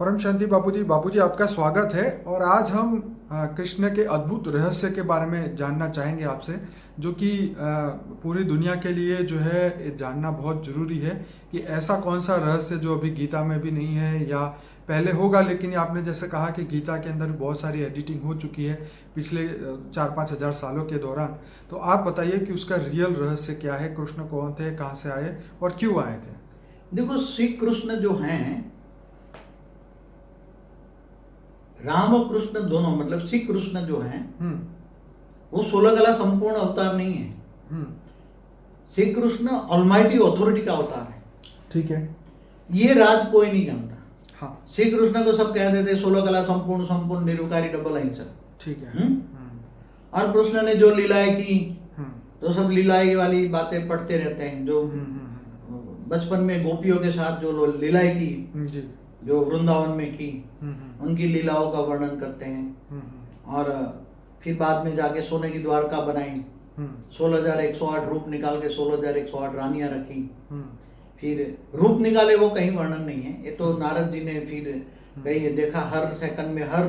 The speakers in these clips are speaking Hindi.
परम शांति बापूजी आपका स्वागत है। और आज हम कृष्ण के अद्भुत रहस्य के बारे में जानना चाहेंगे आपसे, जो कि पूरी दुनिया के लिए जो है ये जानना बहुत ज़रूरी है कि ऐसा कौन सा रहस्य जो अभी गीता में भी नहीं है या पहले होगा। लेकिन आपने जैसे कहा कि गीता के अंदर बहुत सारी एडिटिंग हो चुकी है पिछले 4-5 हज़ार सालों के दौरान। तो आप बताइए कि उसका रियल रहस्य क्या है, कृष्ण कौन थे, कहाँ से आए और क्यों आए थे। देखो, श्री कृष्ण जो हैं, राम और कृष्ण दोनों, मतलब श्री कृष्ण जो हैं वो 16 कला संपूर्ण अवतार नहीं है। श्री कृष्ण ऑलमाइटी अथॉरिटी का अवतार है। ठीक है, ये राज कोई नहीं जानता। हाँ, श्री कृष्ण को सब कह देते 16 कला संपूर्ण, संपूर्ण निरुकारी, डबल अहिंसक। ठीक है। और कृष्ण ने जो लीलाएं की तो सब लीलाएं वाली बातें पढ़ते रहते हैं। जो बचपन में गोपियों के साथ जो लीलाएं की, जो वृंदावन में की, उनकी लीलाओं का वर्णन करते हैं। और फिर बाद में जाके सोने की द्वारका बनाई, 16,108 रूप निकाल के 16,108 रानियां रखी। फिर रूप निकाले वो कहीं वर्णन नहीं है, ये तो नारद जी ने फिर कहीं देखा, हर सेकंड में हर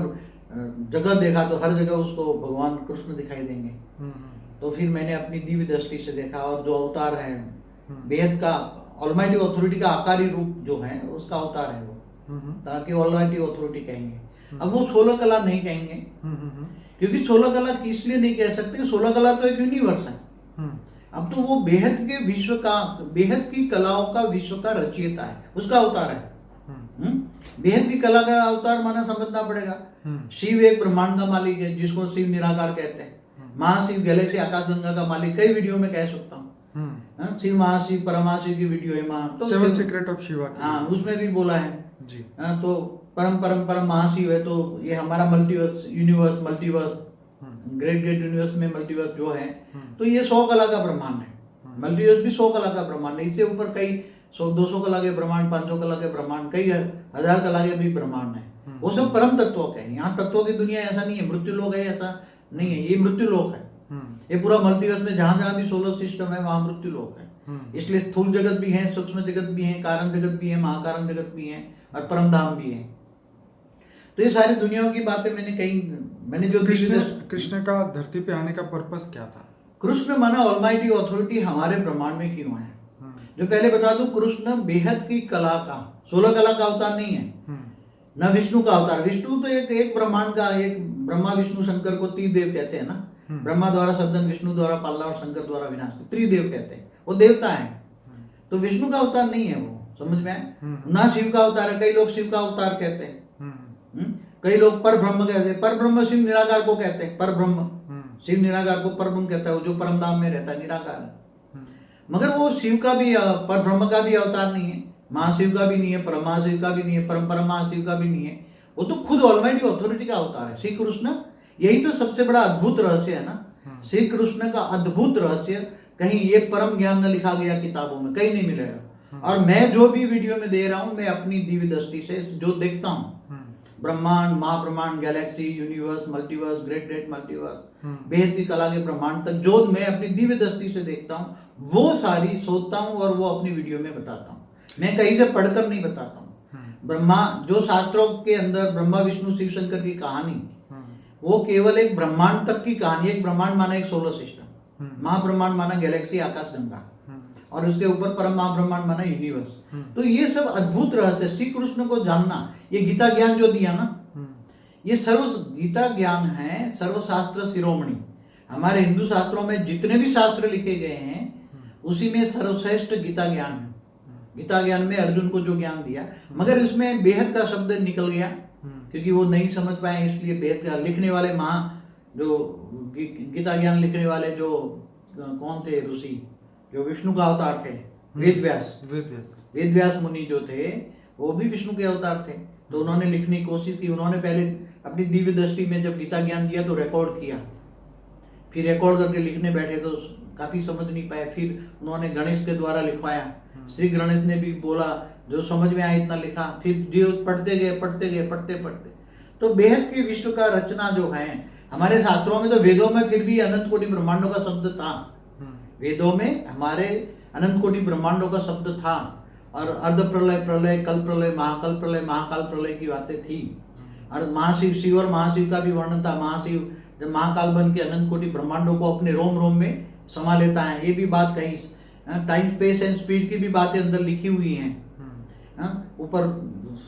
जगह देखा तो हर जगह उसको भगवान कृष्ण दिखाई देंगे। तो फिर मैंने अपनी दिव्य दृष्टि से देखा, और जो अवतार है बेहद का ऑलमाइटी अथॉरिटी का आकारी रूप जो है उसका अवतार है वो, ताकि ऑलमाइटी अथॉरिटी कहेंगे। अब वो 16 कला नहीं कहेंगे, क्योंकि 16 कला इसलिए नहीं कह सकते, 16 कला तो एक यूनिवर्स है। अब तो वो बेहद के विश्व का, बेहद की कलाओं का विश्व का रचयिता है, उसका अवतार है। बेहद की कला का अवतार माना समझना पड़ेगा। शिव एक ब्रह्मांड का मालिक है, जिसको शिव निराकार कहते हैं। महाशिव गैलेक्सी आकाशगंगा का मालिक, कई वीडियो में कह सकता हूँ। शिव महाशिव परमाशिव की वीडियो है, महा तो 7 सीक्रेट ऑफ शिवा, हाँ, उसमें भी बोला है जी। तो परम परम परम महाशिव है। तो ये हमारा multiverse universe, multiverse great great universe में मल्टीवर्स जो है, तो ये 100 कला का ब्रह्मांड है। मल्टीवर्स भी 100 कला का ब्रह्मांड है। इससे ऊपर कई 100-200 कला के ब्रह्मांड, 500 कला के ब्रह्मांड, कई 1000 कला के भी ब्रह्मांड है। वो सब परम तत्वों के हैं। यहाँ तत्वों की दुनिया ऐसा नहीं है, मृत्यु लोक है ऐसा नहीं है, ये मृत्यु लोक है। ये पूरा मल्टीवर्स में जहां जहां भी सोलर सिस्टम है वहां मृत्यु लोक है। इसलिए स्थूल जगत भी है, सूक्ष्म जगत भी है, कारण जगत भी है, महाकारण जगत भी है, और परम धाम भी है। तो ये सारी दुनियाओं की बातें मैंने जो कृष्ण का धरती पे आने का पर्पस क्या था? कृष्ण माना ऑलमाइटी अथॉरिटी हमारे ब्रह्मांड में क्यों है। जो पहले बता दूं, कृष्ण बेहद की कला का, 16 कला का अवतार नहीं है, न विष्णु का अवतार। विष्णु तो एक ब्रह्मांड का, एक ब्रह्मा विष्णु शंकर को त्रिदेव कहते हैं ना। ब्रह्मा द्वारा सदन, विष्णु द्वारा पालना और शंकर द्वारा विनाश, त्रिदेव कहते हैं। वो देवता है, तो विष्णु का अवतार नहीं है वो, समझ में आए ना। शिव का अवतार है, कई लोग शिव का अवतार कहते हैं, कई लोग पर ब्रह्म कहते हैं। पर ब्रह्म शिव निराकार को कहते हैं, पर ब्रह्म शिव निराकार को पर ब्रह्म कहता है, जो परम धाम में रहता है, निराकार। मगर वो शिव का भी, पर ब्रह्म का भी अवतार नहीं है, महाशिव का भी नहीं है, परम महाशिव का भी नहीं है, परम परम महाशिव का भी नहीं है। वो तो खुद ऑलमाइटी अथॉरिटी का अवतार है श्री कृष्ण। यही तो सबसे बड़ा अद्भुत रहस्य है ना, श्री कृष्ण का अद्भुत रहस्य। कहीं ये परम ज्ञान न लिखा गया किताबों में, कहीं नहीं मिलेगा। और मैं जो भी वीडियो में दे रहा हूं, मैं अपनी दिव्य दृष्टि से जो देखता हूं, ब्रह्मांड, महाब्रह्मांड, galaxy, universe, multiverse, great great multiverse, बेहद की कला के ब्रह्मांड तक, जो मैं अपनी दिव्य दृष्टि से देखता हूँ, वो सारी सोचता हूँ और वो अपनी वीडियो में बताता हूँ। मैं कहीं से पढ़कर नहीं बताता हूँ। ब्रह्मा, जो शास्त्रों के अंदर ब्रह्मा विष्णु शिव शंकर की कहानी, वो केवल एक ब्रह्मांड तक की कहानी। एक ब्रह्मांड माना एक सोलर सिस्टम, महाब्रह्मांड माना गैलेक्सी आकाशगंगा, और उसके ऊपर परम महाब्रह्मांड माना यूनिवर्स। तो ये सब अद्भुत रहस्य श्री कृष्ण को जानना, ये गीता ज्ञान जो दिया ना, ये गीता ज्ञान है सर्वशास्त्र शिरोमणि। हमारे हिंदू शास्त्रों में जितने भी शास्त्र लिखे गए हैं, उसी में सर्वश्रेष्ठ गीता ज्ञान है। गीता ज्ञान में अर्जुन को जो ज्ञान दिया, मगर इसमें बेहद का शब्द निकल गया, क्योंकि वो नहीं समझ पाए। इसलिए बेहद का लिखने वाले जो गीता ज्ञान लिखने वाले जो कौन थे ऋषि, जो विष्णु का अवतार थे, वेदव्यास मुनि जो थे, वो भी विष्णु के अवतार थे। तो उन्होंने लिखने की कोशिश की। उन्होंने पहले अपनी दिव्य दृष्टि में जब गीता ज्ञान दिया तो रिकॉर्ड किया, फिर रिकॉर्ड करके लिखने बैठे तो काफी समझ नहीं पाए। फिर उन्होंने गणेश के द्वारा लिखवाया। श्री गणेश ने भी बोला, जो समझ में आया इतना लिखा। फिर जो पढ़ते गए पढ़ते तो बेहद की विश्व का रचना जो है हमारे शास्त्रों में, तो वेदों में फिर भी अनंत कोटि ब्रह्मांडों का शब्द था। वेदों में हमारे अनंत कोटि ब्रह्मांडों का शब्द था, और अर्ध प्रलय, प्रलय, कल प्रलय, महाकाल प्रलय की बातें थी। और महाशिव, शिव और महाशिव का भी वर्णन था। महाशिव जब महाकाल बन के अनंत कोटि ब्रह्मांडों को अपने रोम रोम में समा लेता है, ये भी बात कहीं टाइम स्पेस एंड स्पीड की भी बातें अंदर लिखी हुई हैं। ऊपर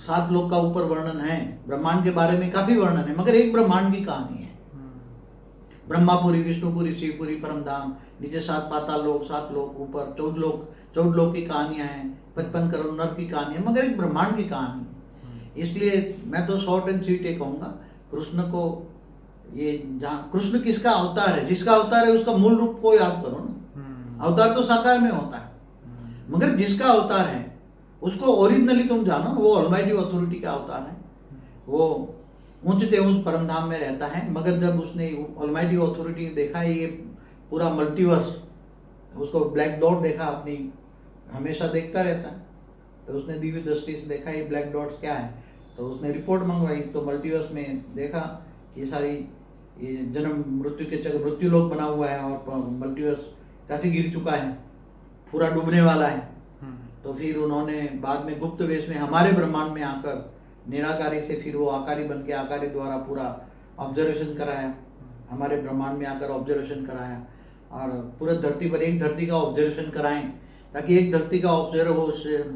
7 लोक का ऊपर वर्णन है, ब्रह्मांड के बारे में काफी वर्णन है, मगर एक ब्रह्मांड की कहानी है। ब्रह्मापुरी, विष्णुपुरी, शिवपुरी, परमधाम, नीचे 7 पाताल लोक, 7 लोक, ऊपर 14 लोक की कहानियां हैं, 55 करोड़ नर की कहानी है, मगर एक ब्रह्मांड की कहानी है। इसलिए मैं तो शॉर्ट एंड स्वीट ये कहूंगा, कृष्ण को ये कृष्ण किसका अवतार है, जिसका अवतार है उसका मूल रूप को याद करो ना। अवतार तो साकार में होता है, मगर जिसका अवतार है उसको ओरिजिनली तुम जानो, वो ऑलमाइटी अथॉरिटी का अवतार है। वो ऊंचते ऊंच परमधाम में रहता है, मगर जब उसने ऑलमाइटी अथॉरिटी ने देखा ये पूरा मल्टीवर्स, उसको ब्लैक डॉट देखा, अपनी हमेशा देखता रहता है, तो उसने दिव्य दृष्टि से देखा ये ब्लैक डॉट्स क्या है, तो उसने रिपोर्ट मंगवाई, तो मल्टीवर्स में देखा ये सारी ये जन्म मृत्यु के चक्र, मृत्यु लोक बना हुआ है और मल्टीवर्स काफी गिर चुका है, पूरा डूबने वाला है। तो फिर उन्होंने बाद में गुप्त वेश में हमारे ब्रह्मांड में आकर निराकारी से फिर वो आकारी बन के आकारी द्वारा पूरा ऑब्जर्वेशन कराया, हमारे ब्रह्मांड में आकर ऑब्जर्वेशन कराया, और पूरे धरती पर एक धरती का ऑब्जर्वेशन कराएं, ताकि एक धरती का ऑब्जर्व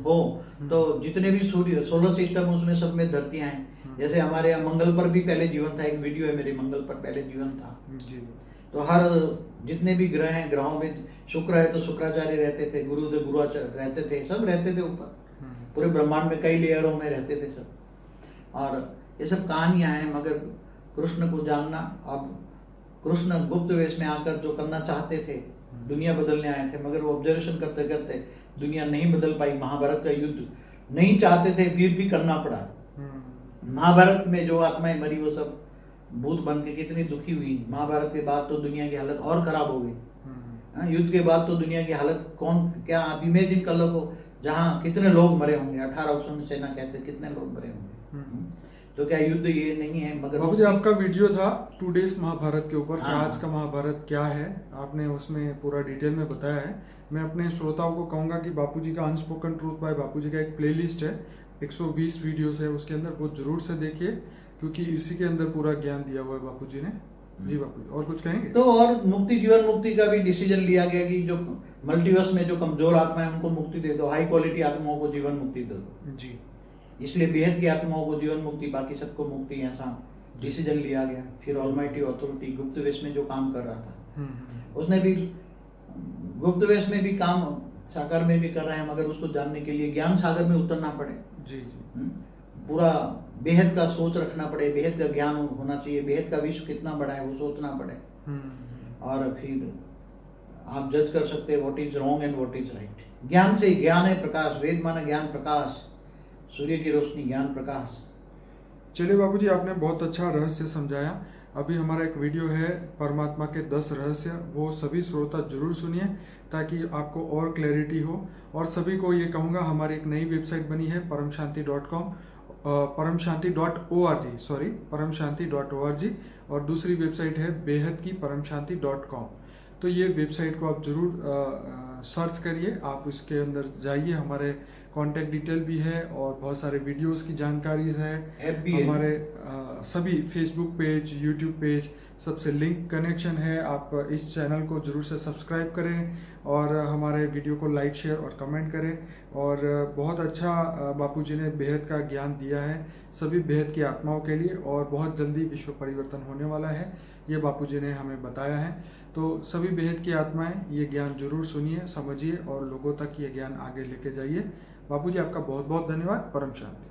हो तो जितने भी सूर्य सोलर सिस्टम उसमें सब में धरतियां हैं। जैसे हमारे यहाँ मंगल पर भी पहले जीवन था, एक वीडियो है मेरे, मंगल पर पहले जीवन था जी। तो हर जितने भी ग्रह हैं, ग्रहों में शुक्र है तो शुक्राचार्य रहते थे, गुरु थे गुरुआचार्य रहते थे, सब रहते थे ऊपर, पूरे ब्रह्मांड में कई लेयरों में रहते थे सब। और ये सब कहानियां हैं, मगर कृष्ण को जानना, अब कृष्ण गुप्त वेश में आकर जो करना चाहते थे, दुनिया बदलने आए थे, मगर वो ऑब्जर्वेशन करते करते दुनिया नहीं बदल पाई। महाभारत का युद्ध नहीं चाहते थे, फिर भी करना पड़ा। महाभारत में जो आत्माएं मरी वो सब भूत बन के कितनी दुखी हुई। महाभारत के बाद तो दुनिया की हालत और खराब हो गई। युद्ध के बाद तो दुनिया की हालत कौन क्या, आप इमेजिन कर लो जहाँ कितने लोग मरे होंगे, 1800 सेना कहते कितने लोग मरे होंगे। तो क्या युद्ध ये नहीं है, मगर बाबूजी आपका वीडियो था 2 डेज महाभारत के ऊपर, आज का महाभारत क्या है आपने उसमें पूरा डिटेल में बताया है। मैं अपने श्रोताओं को कहूंगा कि बापूजी का अनस्पोकन ट्रूथ बाय बापूजी का एक प्लेलिस्ट है, 120 वीडियोस है उसके अंदर, वो जरूर से देखिए, क्योंकि इसी के अंदर पूरा ज्ञान दिया हुआ है बापूजी ने। जी बापूजी, और कुछ कहेंगे? तो और मुक्ति, जीवन मुक्ति का भी डिसीजन लिया गया कि जो मल्टीवर्स में जो कमजोर आत्मा है उनको मुक्ति दे दो, हाई क्वालिटी आत्माओं को जीवन मुक्ति दे दो जी। इसलिए बेहद की आत्माओं को जीवन मुक्ति, बाकी सबको मुक्ति, ऐसा डिसीजन लिया गया। फिर ऑलमाइटी अथॉरिटी गुप्त वेश में जो काम कर रहा था उसने भी गुप्त वेश में भी काम सागर में भी कर रहा है, मगर उसको जानने के लिए ज्ञान सागर में उतरना पड़े जी जी। पूरा बेहद का सोच रखना पड़े, बेहद का ज्ञान होना चाहिए, बेहद का विश्व कितना बड़ा है वो सोचना पड़े, और फिर आप जज कर सकते हैं what is wrong and what is right. ज्ञान से, ज्ञान है प्रकाश, वेद माना ज्ञान प्रकाश, सूर्य की रोशनी ज्ञान प्रकाश। चलिए बाबूजी, आपने बहुत अच्छा रहस्य समझाया। अभी हमारा एक वीडियो है परमात्मा के 10 रहस्य, वो सभी श्रोता जरूर सुनिए ताकि आपको और क्लैरिटी हो। और सभी को ये कहूँगा, हमारी एक नई वेबसाइट बनी है paramshanti.com, paramshanti.org, सॉरी paramshanti.org, और दूसरी वेबसाइट है बेहद की paramshanti.com। तो ये वेबसाइट को आप जरूर सर्च करिए, आप इसके अंदर जाइए, हमारे कॉन्टैक्ट डिटेल भी है और बहुत सारे वीडियोस की जानकारी है, ऐप भी हमारे सभी फेसबुक पेज, यूट्यूब पेज, सबसे लिंक कनेक्शन है। आप इस चैनल को जरूर से सब्सक्राइब करें और हमारे वीडियो को लाइक, शेयर और कमेंट करें। और बहुत अच्छा बापूजी ने बेहद का ज्ञान दिया है सभी बेहद की आत्माओं के लिए, और बहुत जल्दी विश्व परिवर्तन होने वाला है, ये बापूजी ने हमें बताया है। तो सभी बेहद की आत्माएं ये ज्ञान जरूर सुनिए, समझिए और लोगों तक ये ज्ञान आगे लेके जाइए। बापूजी आपका बहुत बहुत धन्यवाद। परम शांति।